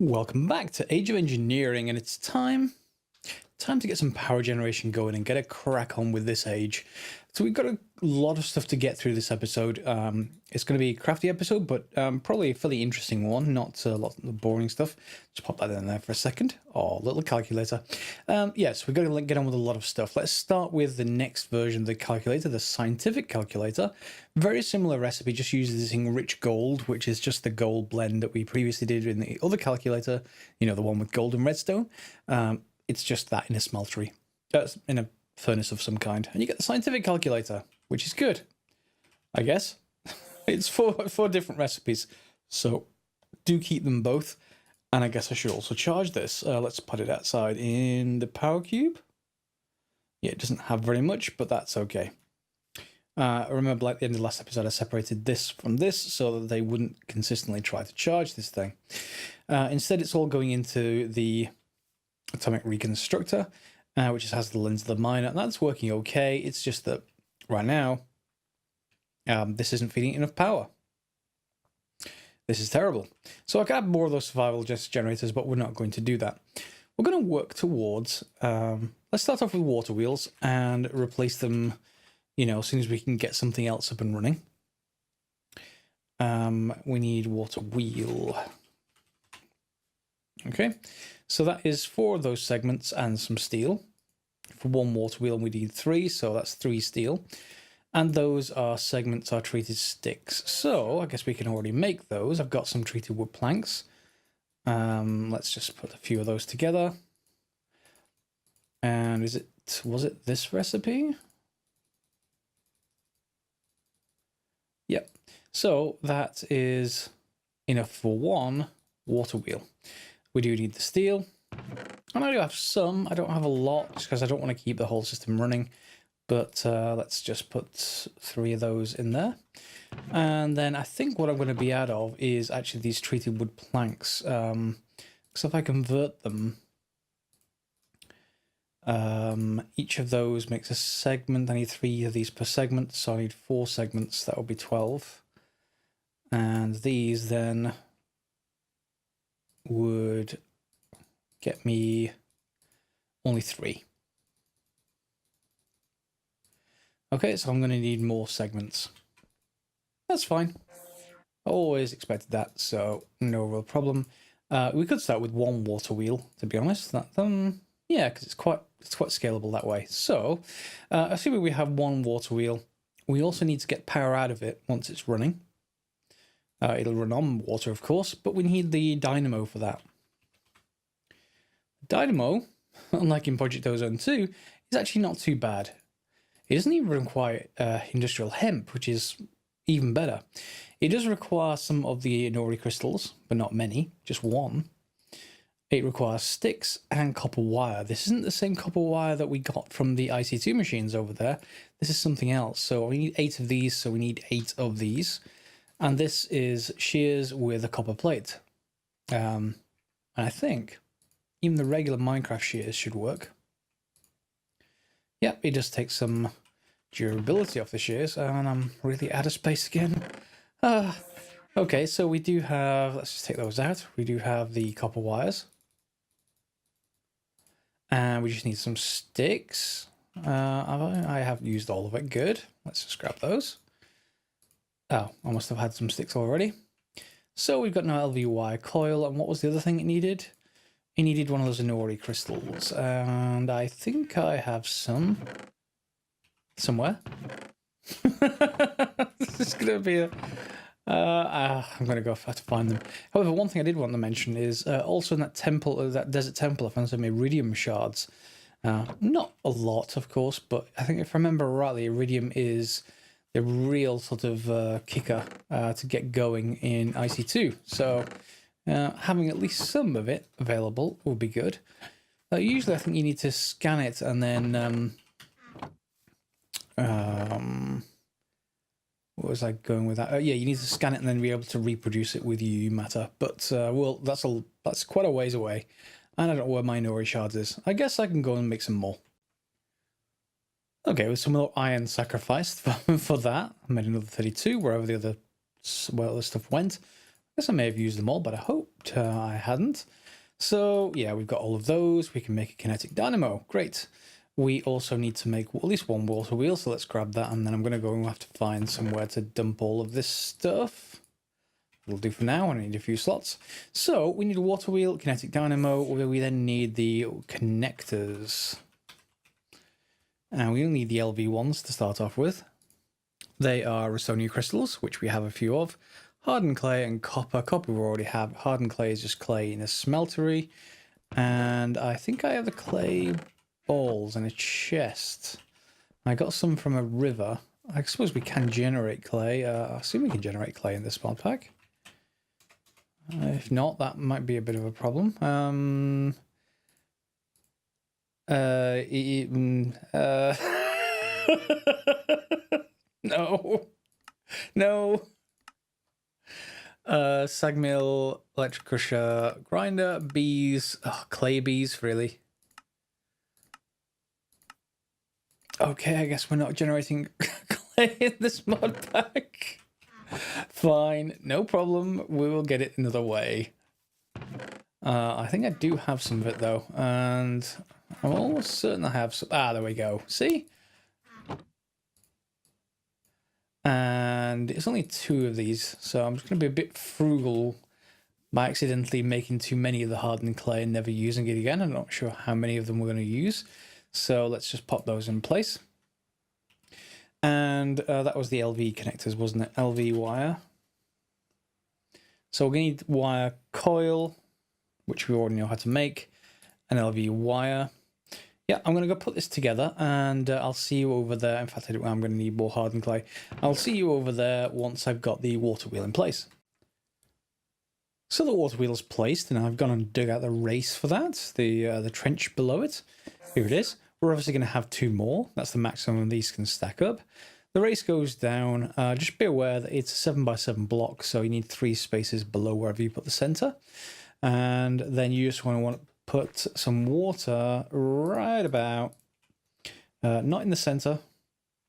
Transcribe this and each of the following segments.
Welcome back to Age of Engineering, and it's time to get some power generation going and get a crack on with this age. So we've got a lot of stuff to get through this episode. It's going to be a crafty episode, but probably a fairly interesting one, not a lot of boring stuff. Just pop that in there for a second. Oh, little calculator. Yes, we've got to get on with a lot of stuff. Let's start with the next version of the calculator, the scientific calculator. Very similar recipe, just using rich gold, which is just the gold blend that we previously did in the other calculator, you know, the one with gold and redstone. It's just that in a smeltery, in a furnace of some kind. And you get the scientific calculator, which is good, I guess. It's four different recipes, so do keep them both. And I guess I should also charge this. Let's put it outside in the power cube. Yeah, it doesn't have very much, but that's okay. Remember, like the end of the last episode, I separated this from this so that they wouldn't consistently try to charge this thing. Instead, it's all going into the atomic reconstructor, which just has the lens of the miner, and that's working okay. It's just that right now, this isn't feeding enough power. This is terrible. So I could add more of those survival generators, but we're not going to do that. We're going to work towards, let's start off with water wheels and replace them, you know, as soon as we can get something else up and running. We need water wheel. Okay, so that is 4 of those segments and some steel. For 1 water wheel, we need 3, so that's 3 steel. And those are segments are treated sticks. So I guess we can already make those. I've got some treated wood planks. Let's just put a few of those together. And was it this recipe? Yep. So that is enough for 1 water wheel. We do need the steel. And I do have some. I don't have a lot just because I don't want to keep the whole system running. But let's just put 3 of those in there. And then I think what I'm going to be out of is actually these treated wood planks. So if I convert them, each of those makes a segment. I need 3 of these per segment, so I need 4 segments. That would be 12. And these then would get me only 3. Okay, so I'm going to need more segments. That's fine. I always expected that, so no real problem. We could start with 1 water wheel, to be honest. That yeah, because it's quite scalable that way. So, assuming we have 1 water wheel, we also need to get power out of it once it's running. It'll run on water, of course, but we need the dynamo for that. Dynamo, unlike in Project Ozone 2, is actually not too bad. It doesn't even require industrial hemp, which is even better. It does require some of the Inori crystals, but not many, just 1. It requires sticks and copper wire. This isn't the same copper wire that we got from the IC2 machines over there. This is something else. So we need 8 of these, so we need 8 of these. And this is shears with a copper plate. And I think even the regular Minecraft shears should work. Yep, it just takes some durability off the shears, and I'm really out of space again. Okay, so we do have, let's just take those out. We do have the copper wires. And we just need some sticks. I have used all of it, good. Let's just grab those. Oh, I must have had some sticks already. So we've got no LV wire coil, and what was the other thing it needed? It needed one of those Inori crystals, and I think I have some somewhere. This is going to be a... I'm going to go have to find them. However, one thing I did want to mention is also in that temple, that desert temple, I found some iridium shards. Not a lot, of course, but I think if I remember rightly, iridium is the real sort of kicker to get going in IC2. So having at least some of it available would be good. Usually I think you need to scan it and then... what was I going with that? Yeah, you need to scan it and then be able to reproduce it with UU matter. But, well, that's quite a ways away. And I don't know where my Nori shards is. I guess I can go and make some more. Okay, with some more iron sacrificed for that. I made another 32, wherever the other stuff went. guess I may have used them all, but I hoped I hadn't. So yeah, we've got all of those. We can make a kinetic dynamo. Great. We also need to make at least one water wheel, so let's grab that, and then I'm going to go and have to find somewhere to dump all of this stuff. It'll do for now. I need a few slots. So we need a water wheel, kinetic dynamo, where we then need the connectors. And we only need the LV ones to start off with. They are Rhostonia crystals, which we have a few of. Hardened clay and copper. Copper we already have. Hardened clay is just clay in a smeltery. And I think I have the clay balls in a chest. I got some from a river. I suppose we can generate clay. I assume we can generate clay in this mod pack. If not, that might be a bit of a problem. No. No. Sag mill, electric crusher, grinder, bees, clay bees, really. Okay, I guess we're not generating clay in this mod pack. Fine, no problem. We will get it another way. I think I do have some of it though, and I'm almost certain I have some. Ah, there we go. See? And it's only 2 of these, so I'm just going to be a bit frugal by accidentally making too many of the hardened clay and never using it again. I'm not sure how many of them we're going to use, so let's just pop those in place. And that was the LV connectors, wasn't it? LV wire. So we're going to need wire coil, which we already know how to make, an LV wire. Yeah, I'm going to go put this together, and I'll see you over there. In fact, I'm going to need more hardened clay. I'll see you over there once I've got the water wheel in place. So the water wheel is placed, and I've gone and dug out the race for that, the trench below it. Here it is. We're obviously going to have 2 more. That's the maximum these can stack up. The race goes down. Just be aware that it's a 7x7 block, so you need 3 spaces below wherever you put the center. And then you just want to put some water right about, not in the center,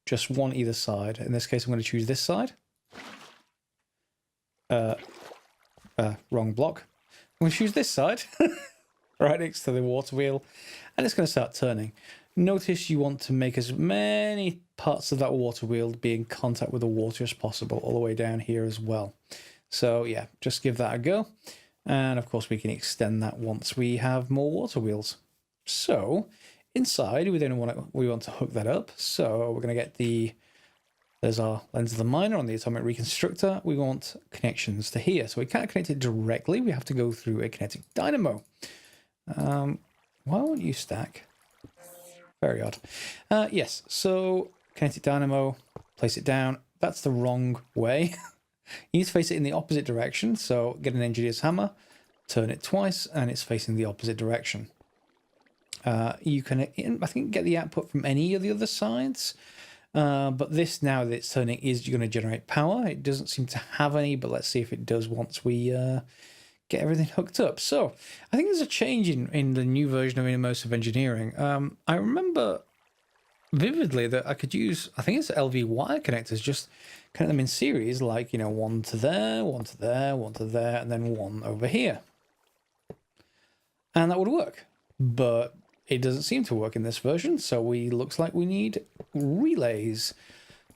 just one either side. In this case, I'm going to choose this side. Wrong block. I'm going to choose this side, right next to the water wheel, and it's going to start turning. Notice you want to make as many parts of that water wheel be in contact with the water as possible, all the way down here as well. So yeah, just give that a go. And of course we can extend that once we have more water wheels. So inside we want to hook that up. So we're going to get there's our lens of the miner on the atomic reconstructor. We want connections to here. So we can't connect it directly. We have to go through a kinetic dynamo. Why won't you stack? Very odd. Yes, so kinetic dynamo, place it down. That's the wrong way. You need to face it in the opposite direction. So get an engineer's hammer, turn it twice, and it's facing the opposite direction. You can, I think, get the output from any of the other sides. But this, now that it's turning, is going to generate power. It doesn't seem to have any, but let's see if it does once we get everything hooked up. So I think there's a change in the new version of immersive engineering. I remember vividly that I could use, I think it's LV wire connectors, just connect them in series, like, you know, one to there, one to there, one to there, and then one over here. And that would work. But it doesn't seem to work in this version, so looks like we need relays,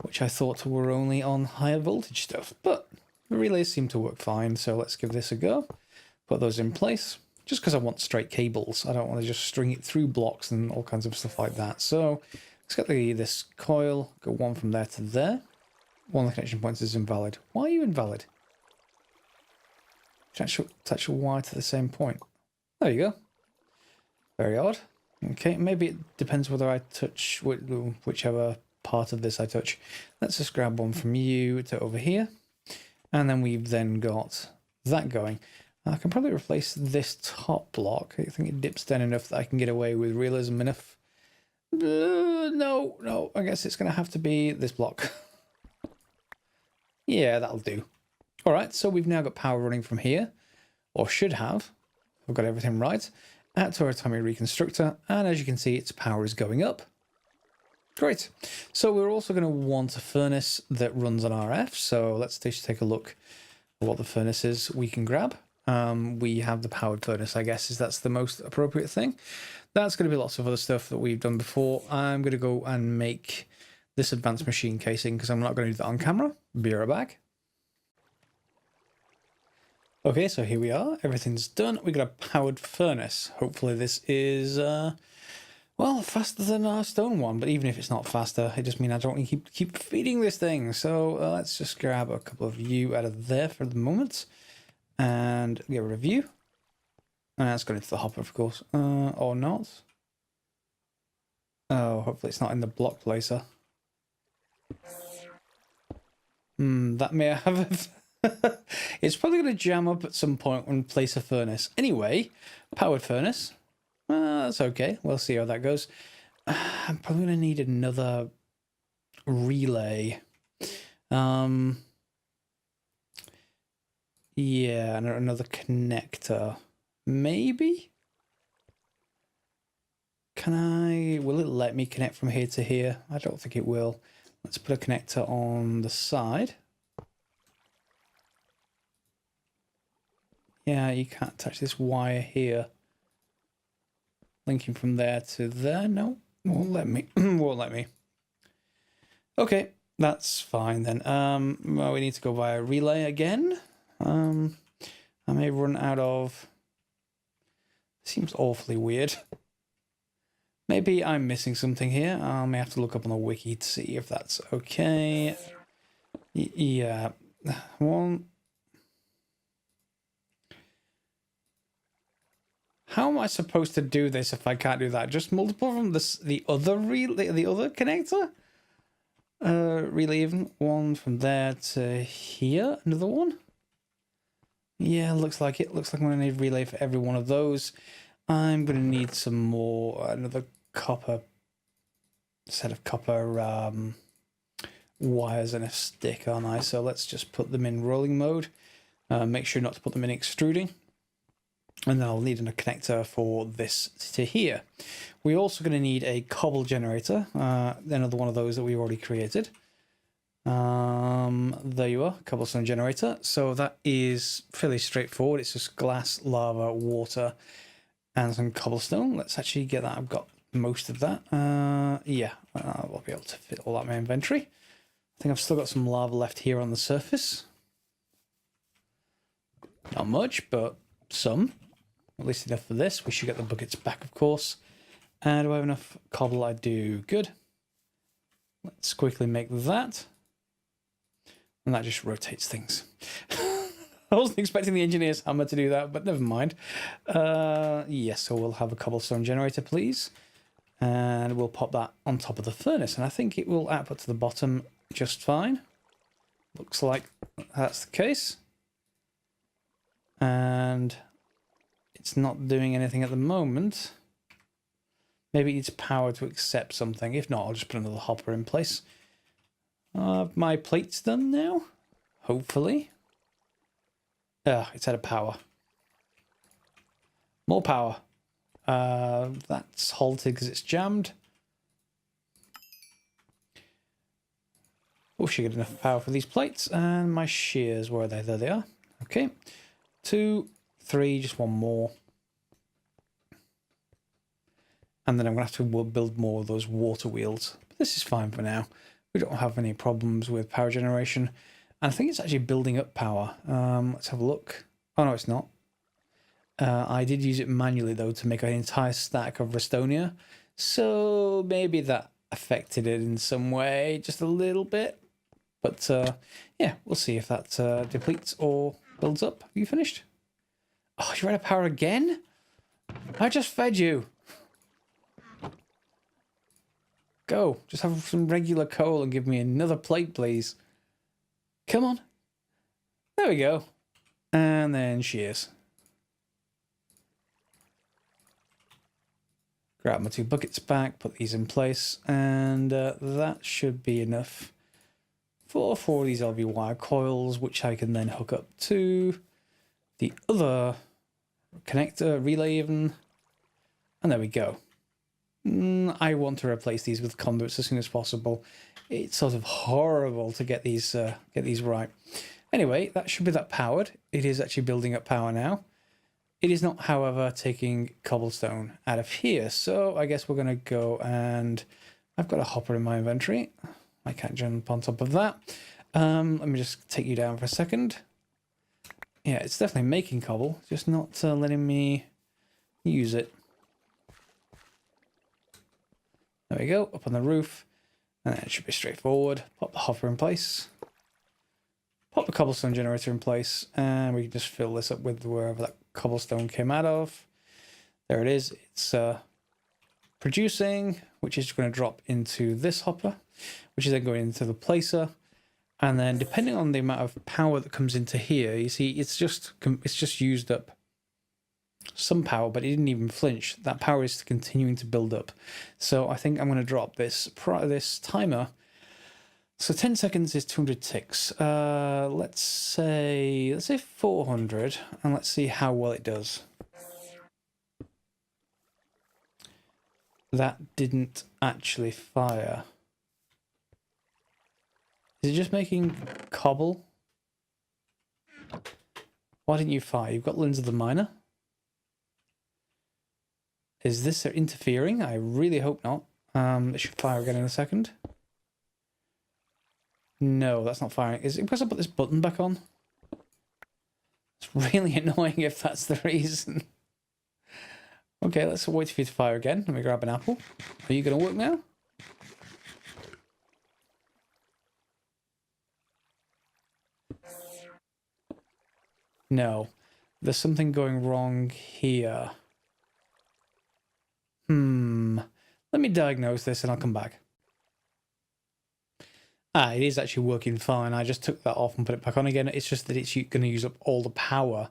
which I thought were only on higher voltage stuff. But the relays seem to work fine, so let's give this a go. Put those in place, just because I want straight cables. I don't want to just string it through blocks and all kinds of stuff like that. So let's get this coil, go one from there to there. One of the connection points is invalid. Why are you invalid? Touch a wire to the same point. There you go. Very odd. Okay, maybe it depends whether I touch whichever part of this I touch. Let's just grab one from you to over here. And then we've then got that going. I can probably replace this top block. I think it dips down enough that I can get away with realism enough. No, I guess it's going to have to be this block. Yeah, that'll do. All right, so we've now got power running from here, or should have. I've got everything right. Out to our atomic reconstructor, and as you can see, its power is going up. Great. So we're also going to want a furnace that runs on RF. So let's just take a look what the furnace is we can grab. We have the powered furnace, I guess, that's the most appropriate thing. That's going to be lots of other stuff that we've done before. I'm going to go and make this advanced machine casing because I'm not going to do that on camera. Be right back. Okay, so here we are. Everything's done. We got a powered furnace. Hopefully this is, well, faster than our stone one. But even if it's not faster, it just means I don't want to keep feeding this thing. So let's just grab a couple of you out of there for the moment. And get rid of you. And that's going into the hopper, of course. Or not. Oh, hopefully it's not in the block placer. That may have... It's probably going to jam up at some point when we place a furnace. Anyway, powered furnace. That's okay. We'll see how that goes. I'm probably going to need another relay. Yeah, another connector. Maybe? Will it let me connect from here to here? I don't think it will. Let's put a connector on the side. Yeah, you can't touch this wire here. Linking from there to there. No, won't let me. Won't let me. Okay, that's fine then. Well, we need to go via relay again. I may run out of... Seems awfully weird. Maybe I'm missing something here. I may have to look up on the wiki to see if that's okay. Yeah. One... How am I supposed to do this if I can't do that? Just multiple from the other relay, the other connector? Relay even one from there to here. Another one. Yeah, looks like it. Looks like I'm going to need relay for every one of those. I'm going to need some more. Another copper set of copper wires and a stick, aren't I? So let's just put them in rolling mode. Make sure not to put them in extruding. And then I'll need a connector for this to here. We're also going to need a cobble generator, another one of those that we already created. There you are, cobblestone generator. So that is fairly straightforward. It's just glass, lava, water, and some cobblestone. Let's actually get that. I've got most of that. Yeah, I'll be able to fit all that in my inventory. I think I've still got some lava left here on the surface. Not much, but some. At least enough for this. We should get the buckets back, of course. And do I have enough cobble? I do. Good. Let's quickly make that. And that just rotates things. I wasn't expecting the engineer's hammer to do that, but never mind. Yes, so we'll have a cobblestone generator, please. And we'll pop that on top of the furnace. And I think it will output to the bottom just fine. Looks like that's the case. And... it's not doing anything at the moment. Maybe it needs power to accept something. If not, I'll just put another hopper in place. My plate's done now. Hopefully. It's out of power. More power. That's halted because it's jammed. Oh, should get enough power for these plates. And my shears, where are they? There they are. Okay. 2, 3, just one more. And then I'm going to have to build more of those water wheels. But this is fine for now. We don't have any problems with power generation. And I think it's actually building up power. Let's have a look. Oh, no, it's not. I did use it manually, though, to make an entire stack of Restonia. So maybe that affected it in some way, just a little bit. But yeah, we'll see if that depletes or builds up. Have you finished? Oh, you're out of power again? I just fed you. Go. Just have some regular coal and give me another plate, please. Come on. There we go. And then shears. Grab my 2 buckets back, put these in place, and that should be enough for 4 of these LV wire coils, which I can then hook up to the other connector, relay even, and there we go. I want to replace these with conduits as soon as possible. It's sort of horrible to get these right. Anyway, that should be that powered. It is actually building up power now. It is not, however, taking cobblestone out of here. So I guess we're going to go and... I've got a hopper in my inventory. I can't jump on top of that. Let me just take you down for a second. Yeah, it's definitely making cobble, just not letting me use it. There we go, up on the roof. And it should be straightforward. Pop the hopper in place. Pop the cobblestone generator in place. And we can just fill this up with wherever that cobblestone came out of. There it is. It's producing, which is going to drop into this hopper, which is then going into the placer. And then depending on the amount of power that comes into here, you see it's just used up some power, but it didn't even flinch. That power is continuing to build up. So I think I'm going to drop this timer. So 10 seconds is 200 ticks. Let's say 400, and let's see how well it does. That didn't actually fire. Is it just making cobble? Why didn't you fire? You've got Lens of the Miner. Is this interfering? I really hope not. It should fire again in a second. No, that's not firing. Is it because I put this button back on? It's really annoying if that's the reason. Okay, let's wait for you to fire again. Let me grab an apple. Are you going to work now? No. There's something going wrong here. Let me diagnose this and I'll come back. It is actually working fine. I just took that off and put it back on again. It's just that it's going to use up all the power.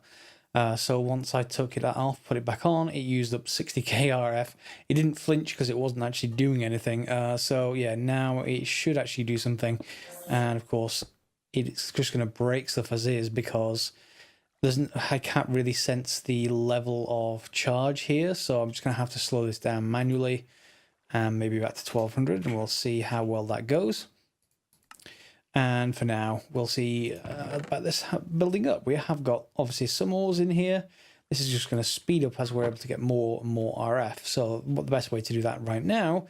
So once I took it off, put it back on, it used up 60k RF. It didn't flinch because it wasn't actually doing anything. So yeah, now it should actually do something. And of course, it's just going to break stuff as is because I can't really sense the level of charge here. So I'm just going to have to slow this down manually and maybe back to 1200 and we'll see how well that goes. And for now, we'll see about this building up. We have got, obviously, some ores in here. This is just going to speed up as we're able to get more and more RF. So what the best way to do that right now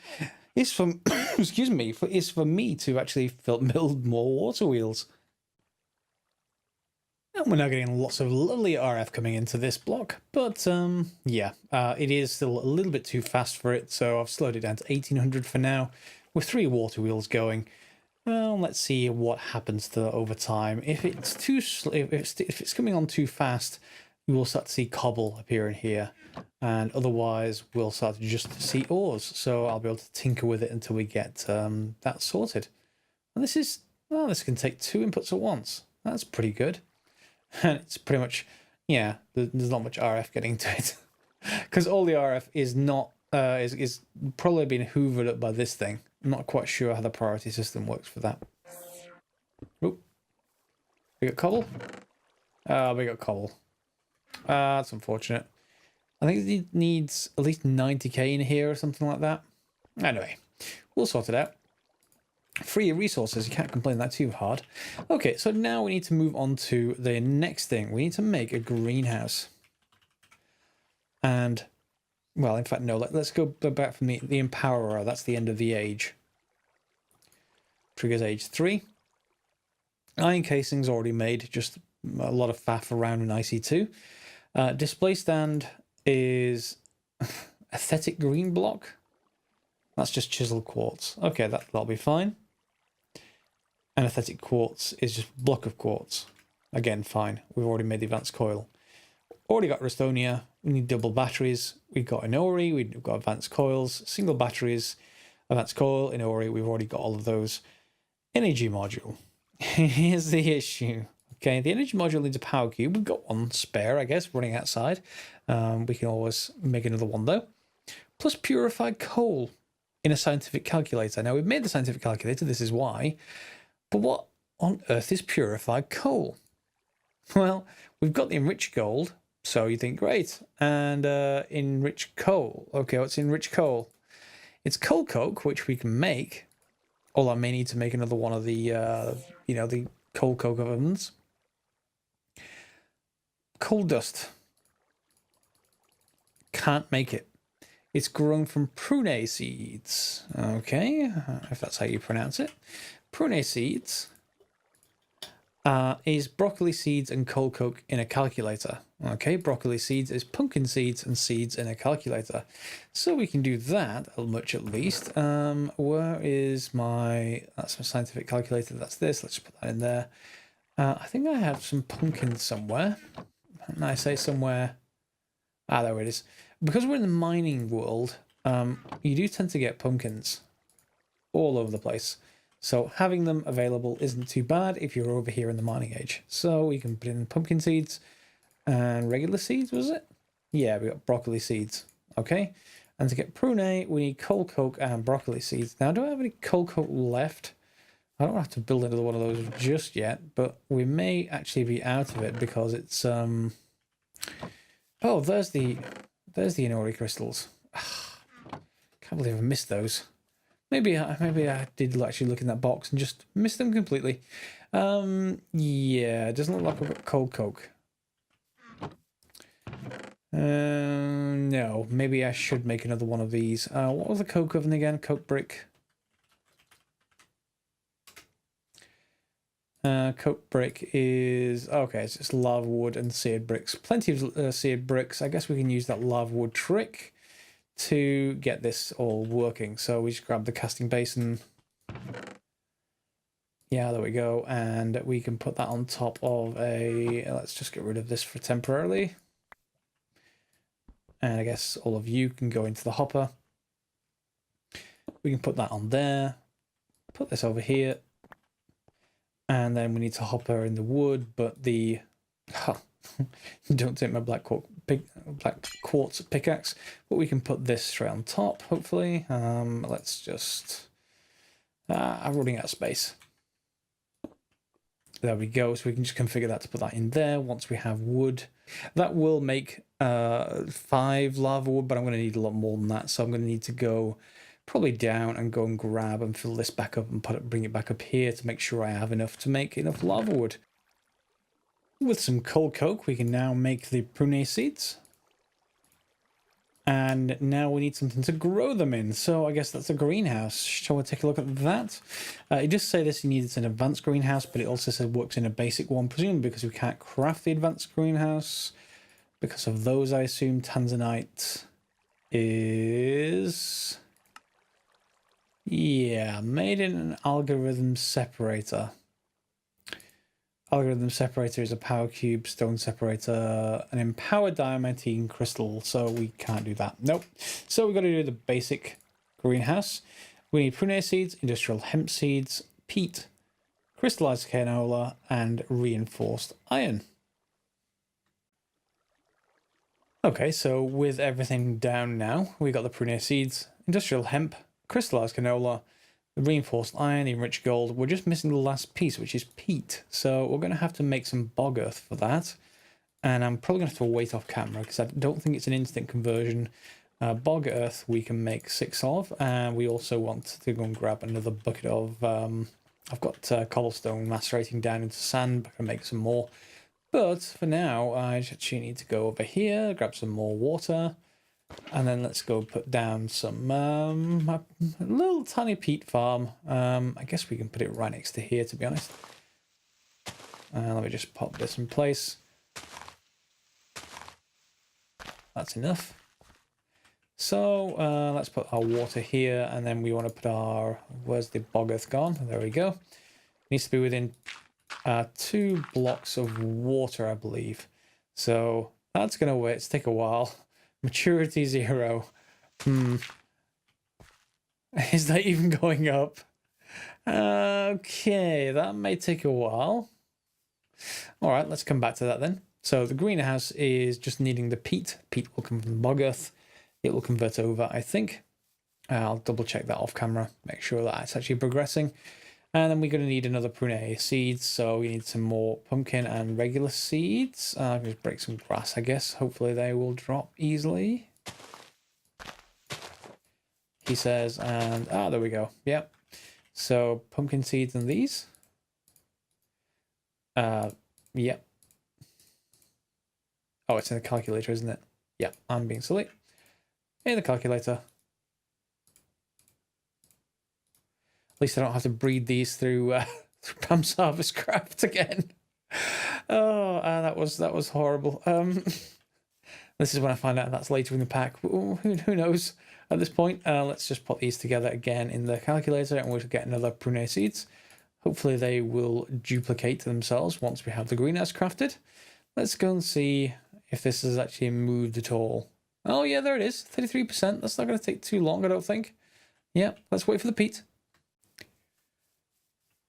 is for, excuse me, is for me to actually build more water wheels. And we're now getting lots of lovely RF coming into this block. But, yeah, it is still a little bit too fast for it. So I've slowed it down to 1800 for now, with 3 water wheels going. Well, let's see what happens to that over time. If it's too if it's coming on too fast, we will start to see cobble appear in here, and otherwise we'll start to just see ores. So I'll be able to tinker with it until we get that sorted. And this is this can take 2 inputs at once. That's pretty good, and it's pretty much there's not much RF getting to it because all the RF is not is probably being hoovered up by this thing. I'm not quite sure how the priority system works for that. Oh, we got cobble. We got cobble. That's unfortunate. I think it needs at least 90k in here or something like that. Anyway, we'll sort it out. Free resources, you can't complain that too hard. Okay, so now we need to move on to the next thing. We need to make a greenhouse. And, well, in fact, no, let's go back from the Empowerer. That's the end of the age. Triggers age 3. Iron casing's already made, just a lot of faff around in IC2. Display stand is aesthetic green block. That's just chiseled quartz. Okay, that'll be fine. Anesthetic quartz is just block of quartz. Again, fine. We've already made the advanced coil. Already got Rustonia. We need double batteries. We've got Inori. We've got advanced coils, single batteries, advanced coil, Inori. We've already got all of those. Energy module. Here's the issue. Okay, the energy module needs a power cube. We've got one spare, I guess, running outside. We can always make another one, though. Plus purified coal in a scientific calculator. Now, we've made the scientific calculator. This is why. But what on earth is purified coal? Well, we've got the enriched gold. So you think, great. And enriched coal. Okay, what's enriched coal? It's coal coke, which we can make. Although I may need to make another one of the, the coal coke ovens. coal dust. Can't make it. It's grown from prune seeds. Okay, if that's how you pronounce it. Prune seeds is broccoli seeds and coal coke in a calculator. Okay, broccoli seeds is pumpkin seeds and seeds in a calculator. So we can do that, much at least. Where is my... That's my scientific calculator. That's this. Let's put that in there. I think I have some pumpkins somewhere. And I say somewhere... Ah, there it is. Because we're in the mining world, you do tend to get pumpkins all over the place. So having them available isn't too bad if you're over here in the mining age. So we can put in pumpkin seeds and regular seeds, was it? Yeah, we got broccoli seeds. Okay. And to get prune, we need coal coke and broccoli seeds. Now, do I have any coal coke left? I don't have to build another one of those just yet, but we may actually be out of it because it's... Oh, there's the Inori crystals. Can't believe I missed those. Maybe I did actually look in that box and just missed them completely. Yeah, it doesn't look like I've got cold coke. No, maybe I should make another one of these. What was the coke oven again? Coke brick. Coke brick is... Okay, it's just lava wood and seared bricks. Plenty of seared bricks. I guess we can use that lava wood trick to get this all working. So we just grab the casting basin. Yeah, there we go. And we can put that on top of a... Let's just get rid of this for temporarily. And I guess all of you can go into the hopper. We can put that on there. Put this over here. And then we need to hopper in the wood, but the... Don't take my black quartz pickaxe, but we can put this straight on top, hopefully. Let's just... I'm running out of space. There we go. So we can just configure that to put that in there once we have wood. That will make 5 lava wood, but I'm going to need a lot more than that. So I'm going to need to go probably down and go and grab and fill this back up and bring it back up here to make sure I have enough to make enough lava wood. With some coal coke, we can now make the prune seeds. And now we need something to grow them in. So I guess that's a greenhouse. Shall we take a look at that? It does say this, you need an advanced greenhouse, but it also says works in a basic one, presumably because we can't craft the advanced greenhouse. Because of those, I assume Tanzanite is... Yeah, made in an algorithm separator. Algorithm separator is a power cube, stone separator, an empowered diamantine crystal, so we can't do that. Nope. So we've got to do the basic greenhouse. We need prune seeds, industrial hemp seeds, peat, crystallized canola, and reinforced iron. Okay, so with everything down now, we got the prune seeds, industrial hemp, crystallized canola, reinforced iron, enriched gold. We're just missing the last piece, which is peat. So we're going to have to make some bog earth for that. And I'm probably going to have to wait off camera because I don't think it's an instant conversion. Bog earth we can make 6 of. And we also want to go and grab another bucket of... I've got cobblestone macerating down into sand. I can make some more. But for now, I actually need to go over here, grab some more water. And then let's go put down some a little tiny peat farm. I guess we can put it right next to here, to be honest. Let me just pop this in place. That's enough. So let's put our water here, and then we want to put our... Where's the bog earth gone? There we go. Needs to be within 2 blocks of water, I believe. So that's going to wait. It's take a while. Maturity 0. Is that even going up? Okay, that may take a while. All right, let's come back to that then. So the greenhouse is just needing the peat. Peat will come from the bog earth. It will convert over, I think. I'll double check that off camera, make sure that it's actually progressing. And then we're going to need another prune seeds. So we need some more pumpkin and regular seeds. I'll just break some grass, I guess. Hopefully they will drop easily. He says, and there we go. Yep. So pumpkin seeds and these. Yep. Oh, it's in the calculator, isn't it? Yeah, I'm being silly. In the calculator. At least I don't have to breed these through, through Pam's Harvest Craft again. Oh, that was horrible. This is when I find out that's later in the pack. Who knows at this point? Let's just put these together again in the calculator and we'll get another prune seeds. Hopefully they will duplicate themselves once we have the greenhouse crafted. Let's go and see if this has actually moved at all. Oh yeah, there it is, 33%. That's not going to take too long, I don't think. Yeah, let's wait for the peat.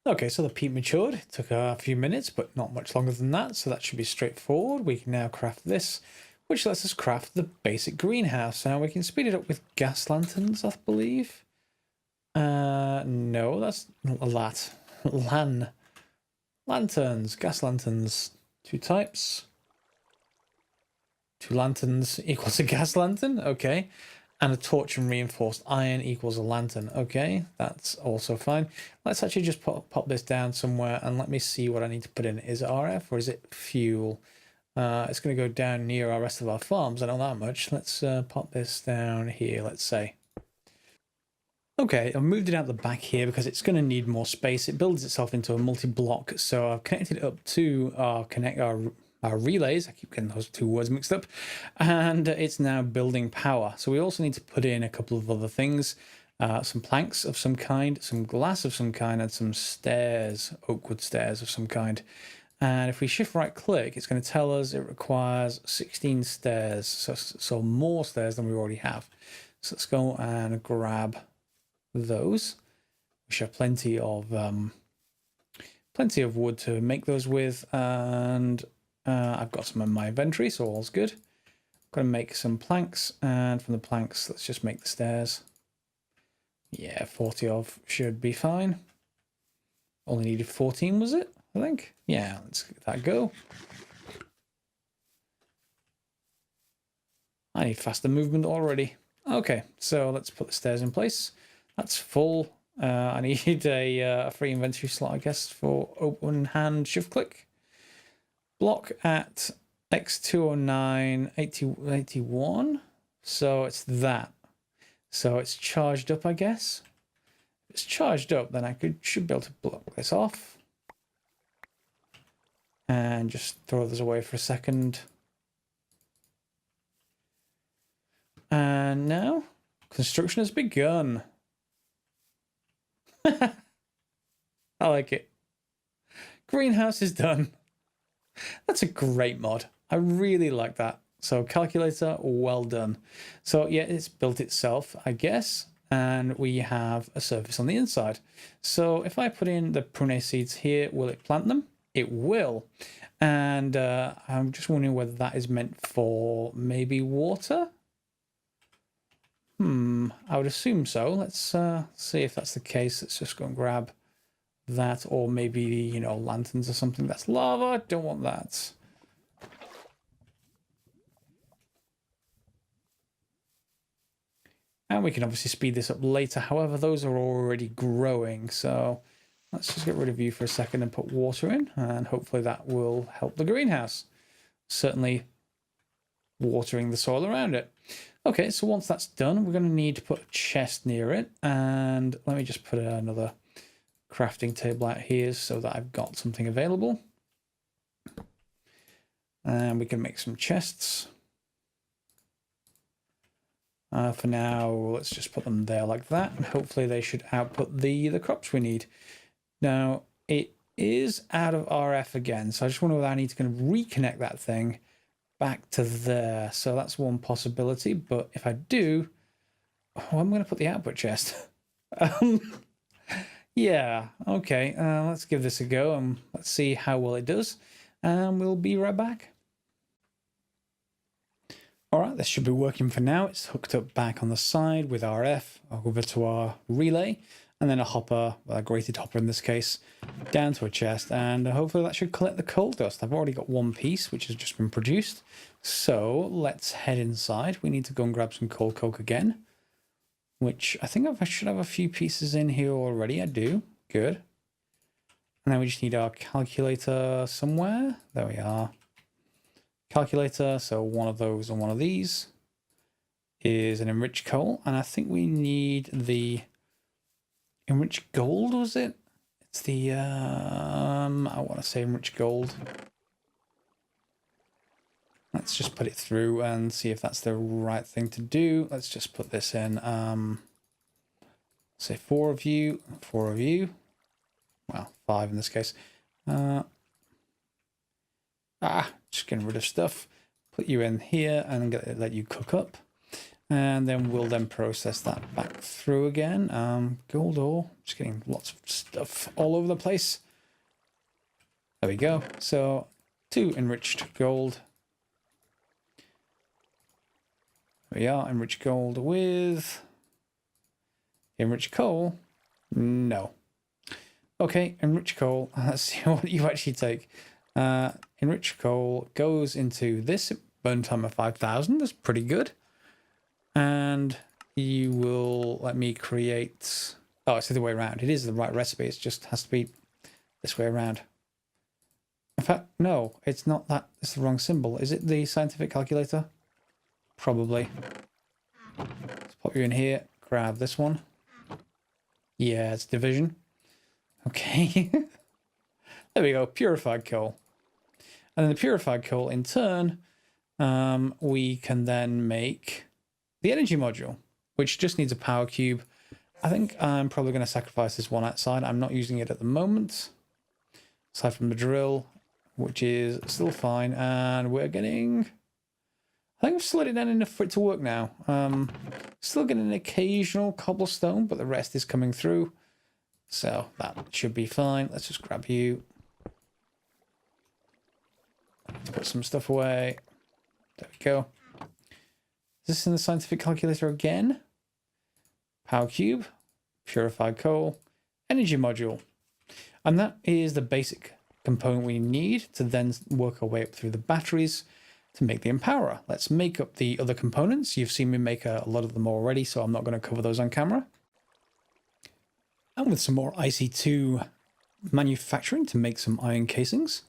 Okay, so the peat matured. It took a few minutes, but not much longer than that, so that should be straightforward. We can now craft this, which lets us craft the basic greenhouse. Now we can speed it up with gas lanterns, I believe. No, that's not a lat. Lanterns, gas lanterns. 2 types. 2 lanterns equals a gas lantern, okay. And a torch and reinforced iron equals a lantern, okay. That's also fine. Let's actually just pop this down somewhere and let me see what I need to put in. Is it RF or is it fuel? It's going to go down near our rest of our farms, I know that much. Let's pop this down here, let's say. Okay, I've moved it out the back here because it's going to need more space. It builds itself into a multi-block, so I've connected it up to our relays. I keep getting those 2 words mixed up. And it's now building power. So we also need to put in a couple of other things. Some planks of some kind, some glass of some kind, and some stairs, oakwood stairs of some kind. And if we shift right click, it's going to tell us it requires 16 stairs. So more stairs than we already have. So let's go and grab those. We should have plenty of wood to make those with, and I've got some in my inventory, so all's good. I'm going to make some planks, and from the planks, let's just make the stairs. Yeah, 40 of should be fine. Only needed 14, was it? I think. Yeah, let's get that go. I need faster movement already. Okay, so let's put the stairs in place. That's full. I need a free inventory slot, I guess, for open hand shift click. Block at X209 81. So it's that. So it's charged up, I guess. If it's charged up, then I should be able to block this off. And just throw this away for a second. And now construction has begun. I like it. Greenhouse is done. That's a great mod. I really like that. So calculator, well done. So yeah, it's built itself, I guess. And we have a surface on the inside. So if I put in the prune seeds here, will it plant them? It will. And I'm just wondering whether that is meant for maybe water? I would assume so. Let's see if that's the case. Let's just go and grab that, or maybe, you know, lanterns or something. That's lava. Don't want that. And we can obviously speed this up later. However, those are already growing. So let's just get rid of you for a second and put water in. And hopefully that will help the greenhouse. Certainly watering the soil around it. Okay, so once that's done, we're going to need to put a chest near it. And let me just put another crafting table out here so that I've got something available. And we can make some chests. For now, let's just put them there like that. And hopefully they should output the crops we need. Now, it is out of RF again. So I just wonder whether I need to kind of reconnect that thing back to there. So that's one possibility. But if I do, I'm going to put the output chest. Yeah, okay. Let's give this a go and let's see how well it does. And we'll be right back. All right, this should be working for now. It's hooked up back on the side with RF over to our relay, and then a hopper, well, a grated hopper in this case, down to a chest, and hopefully that should collect the coal dust. I've already got one piece which has just been produced, so let's head inside. We need to go and grab some coal coke again, which I think I should have a few pieces in here already. I do. Good. And then we just need our calculator somewhere. There we are. calculator. So one of those and one of these is an enriched coal. And I think we need the enriched gold, was it? It's the, I want to say enriched gold. Let's just put it through and see if that's the right thing to do. Let's just put this in. Say 4 of you, 4 of you. Well, 5 in this case. Just getting rid of stuff. Put you in here and let you cook up. And then we'll then process that back through again. Gold ore. Just getting lots of stuff all over the place. There we go. So 2 enriched gold. There we are, enriched gold with enriched coal. No. Okay, enriched coal. Let's see what you actually take. Enriched coal goes into this burn time of 5,000. That's pretty good. And you will let me create. Oh, it's the other way around. It is the right recipe. It just has to be this way around. In fact, no, it's not that. It's the wrong symbol. Is it the scientific calculator? Probably. Let's pop you in here. Grab this one. Yeah, it's division. Okay. There we go. Purified coal. And then the purified coal, in turn, we can then make the energy module, which just needs a power cube. I think I'm probably going to sacrifice this one outside. I'm not using it at the moment. Aside from the drill, which is still fine. And we're getting... I think I've slowed it down enough for it to work now. Still getting an occasional cobblestone, but the rest is coming through. So that should be fine. Let's just grab you. Let's put some stuff away. There we go. Is this in the scientific calculator again? Power cube, purified coal, energy module. And that is the basic component we need to then work our way up through the batteries to make the empowerer. Let's make up the other components. You've seen me make a lot of them already, so I'm not going to cover those on camera. And with some more IC2 manufacturing to make some iron casings,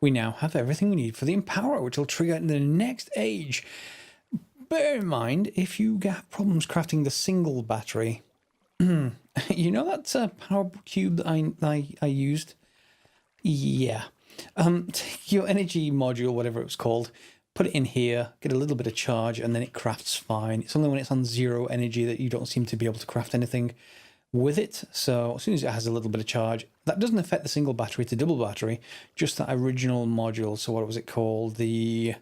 we now have everything we need for the empowerer, which will trigger in the next age. Bear in mind, if you have problems crafting the single battery, you know that power cube that I used? Yeah. Take your energy module, whatever it was called, put it in here, get a little bit of charge, and then it crafts fine. It's only when it's on 0 energy that you don't seem to be able to craft anything with it. So as soon as it has a little bit of charge, that doesn't affect the single battery to double battery, just that original module. So what was it called? The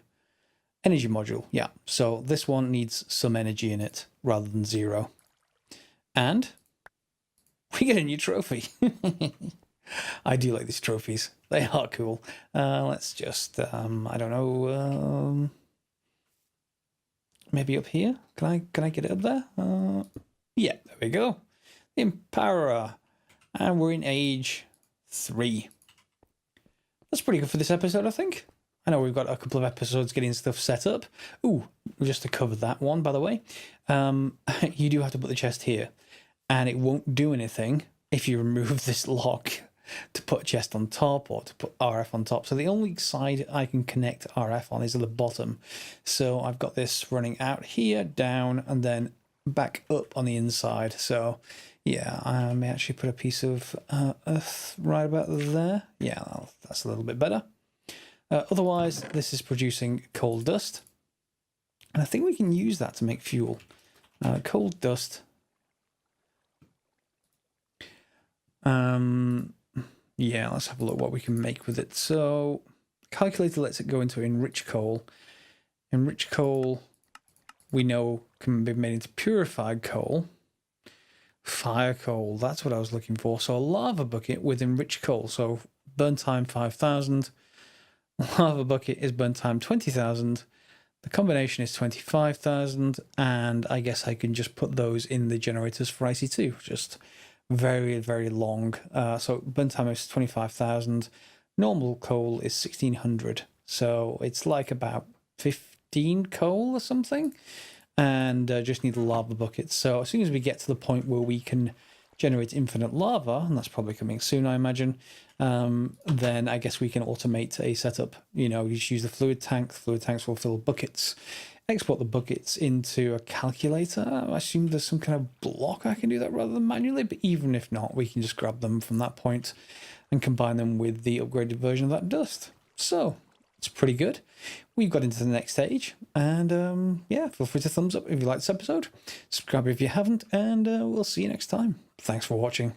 energy module. Yeah. So this one needs some energy in it rather than 0. And we get a new trophy. I do like these trophies. They are cool. Let's just, I don't know, maybe up here? Can I get it up there? Yeah, there we go. The Empowerer. And we're in age 3. That's pretty good for this episode, I think. I know we've got a couple of episodes getting stuff set up. Ooh, just to cover that one, by the way. You do have to put the chest here. And it won't do anything if you remove this lock to put a chest on top or to put RF on top. So the only side I can connect RF on is at the bottom. So I've got this running out here, down, and then back up on the inside. So yeah, I may actually put a piece of earth right about there. Yeah, that's a little bit better. Otherwise, this is producing coal dust. And I think we can use that to make fuel. Coal dust. Yeah, let's have a look what we can make with it. So, calculator lets it go into enriched coal. Enriched coal, we know, can be made into purified coal. Fire coal, that's what I was looking for. So, a lava bucket with enriched coal. So, burn time 5,000. Lava bucket is burn time 20,000. The combination is 25,000. And I guess I can just put those in the generators for IC2. Just very, very long. So burn time is 25,000. Normal coal is 1,600. So it's like about 15 coal or something. And just need the lava buckets. So as soon as we get to the point where we can generates infinite lava, and that's probably coming soon, I imagine, then I guess we can automate a setup. You know, you just use the fluid tank. Fluid tanks will fill buckets. Export the buckets into a calculator. I assume there's some kind of block I can do that rather than manually, but even if not, we can just grab them from that point and combine them with the upgraded version of that dust. So it's pretty good. We've got into the next stage, and yeah, feel free to thumbs up if you liked this episode, subscribe if you haven't, and we'll see you next time. Thanks for watching.